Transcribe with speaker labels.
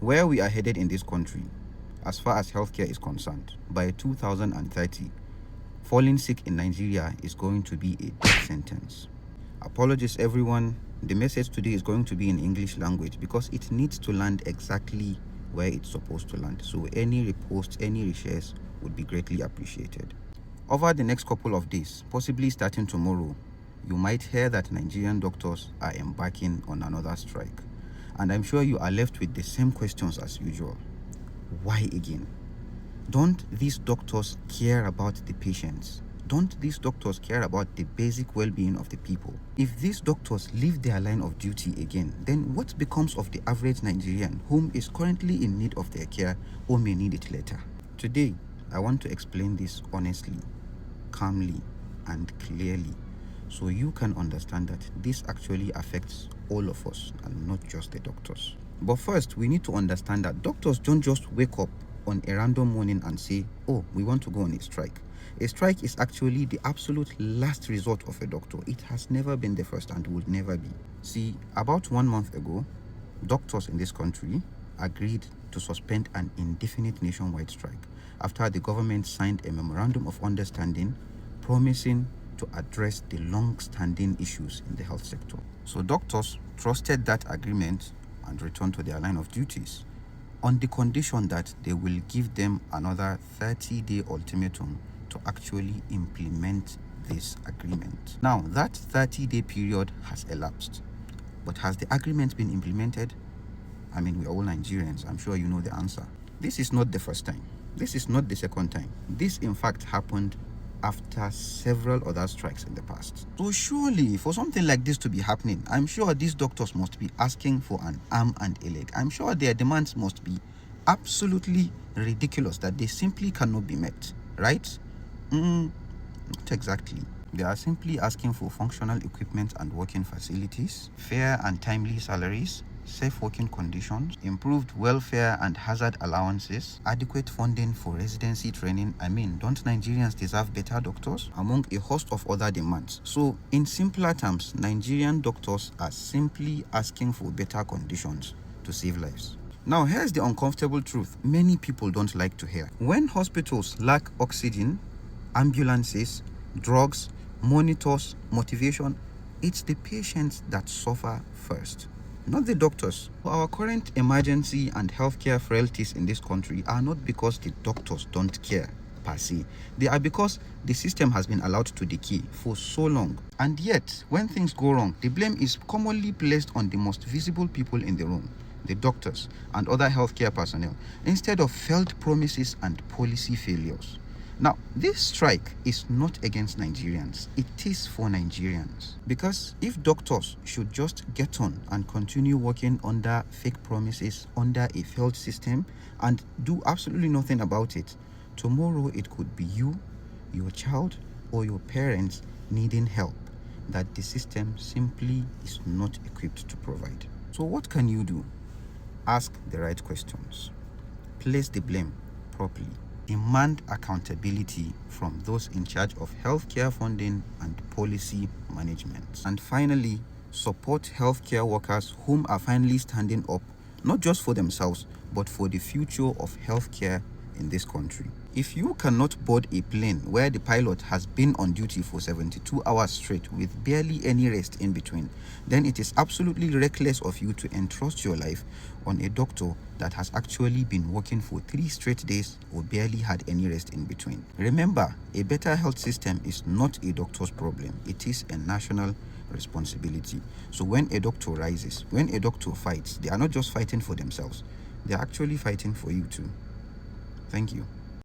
Speaker 1: Where we are headed in this country, as far as healthcare is concerned, by 2030, falling sick in Nigeria is going to be a death sentence. Apologies, everyone. The message today is going to be in English language because it needs to land exactly where it's supposed to land. So any reposts, any reshares would be greatly appreciated. Over the next couple of days, possibly starting tomorrow, you might hear that Nigerian doctors are embarking on another strike. And I'm sure you are left with the same questions as usual. Why again? Don't these doctors care about the patients? Don't these doctors care about the basic well-being of the people? If these doctors leave their line of duty again, then what becomes of the average Nigerian whom is currently in need of their care or may need it later? Today, I want to explain this honestly, calmly, and clearly, so you can understand that this actually affects all of us and not just the doctors. But first, we need to understand that doctors don't just wake up on a random morning and say, oh, we want to go on a strike. A strike is actually the absolute last resort of a doctor. It has never been the first and would never be. See, about 1 month ago, doctors in this country agreed to suspend an indefinite nationwide strike after the government signed a memorandum of understanding promising to address the long-standing issues in the health sector. So doctors trusted that agreement and returned to their line of duties on the condition that they will give them another 30-day ultimatum to actually implement this agreement. Now, that 30-day period has elapsed, but has the agreement been implemented? I mean, we're all Nigerians. I'm sure you know the answer. This is not the first time. This is not the second time. This, in fact, happened after several other strikes in the past. So surely, for something like this to be happening, I'm sure these doctors must be asking for an arm and a leg. I'm sure their demands must be absolutely ridiculous, that they simply cannot be met, right? Not exactly. They are simply asking for functional equipment and working facilities, fair and timely salaries, safe working conditions, improved welfare and hazard allowances, adequate funding for residency training. I mean, don't Nigerians deserve better doctors? Among a host of other demands. So, in simpler terms, Nigerian doctors are simply asking for better conditions to save lives. Now, here's the uncomfortable truth many people don't like to hear. When hospitals lack oxygen, ambulances, drugs, monitors, motivation, it's the patients that suffer first, not the doctors. Our current emergency and healthcare frailties in this country are not because the doctors don't care per se. They are because the system has been allowed to decay for so long. And yet, when things go wrong, the blame is commonly placed on the most visible people in the room, the doctors and other healthcare personnel, instead of failed promises and policy failures. Now, this strike is not against Nigerians. It is for Nigerians. Because if doctors should just get on and continue working under fake promises, under a failed system, and do absolutely nothing about it, tomorrow it could be you, your child, or your parents needing help that the system simply is not equipped to provide. So what can you do? Ask the right questions. Place the blame properly. Demand accountability from those in charge of healthcare funding and policy management. And finally, support healthcare workers whom are finally standing up, not just for themselves, but for the future of healthcare in this country. If you cannot board a plane where the pilot has been on duty for 72 hours straight with barely any rest in between, then it is absolutely reckless of you to entrust your life on a doctor that has actually been working for 3 straight days or barely had any rest in between. Remember, a better health system is not a doctor's problem. It is a national responsibility. So when a doctor rises, when a doctor fights, they are not just fighting for themselves. They are actually fighting for you too. Thank you.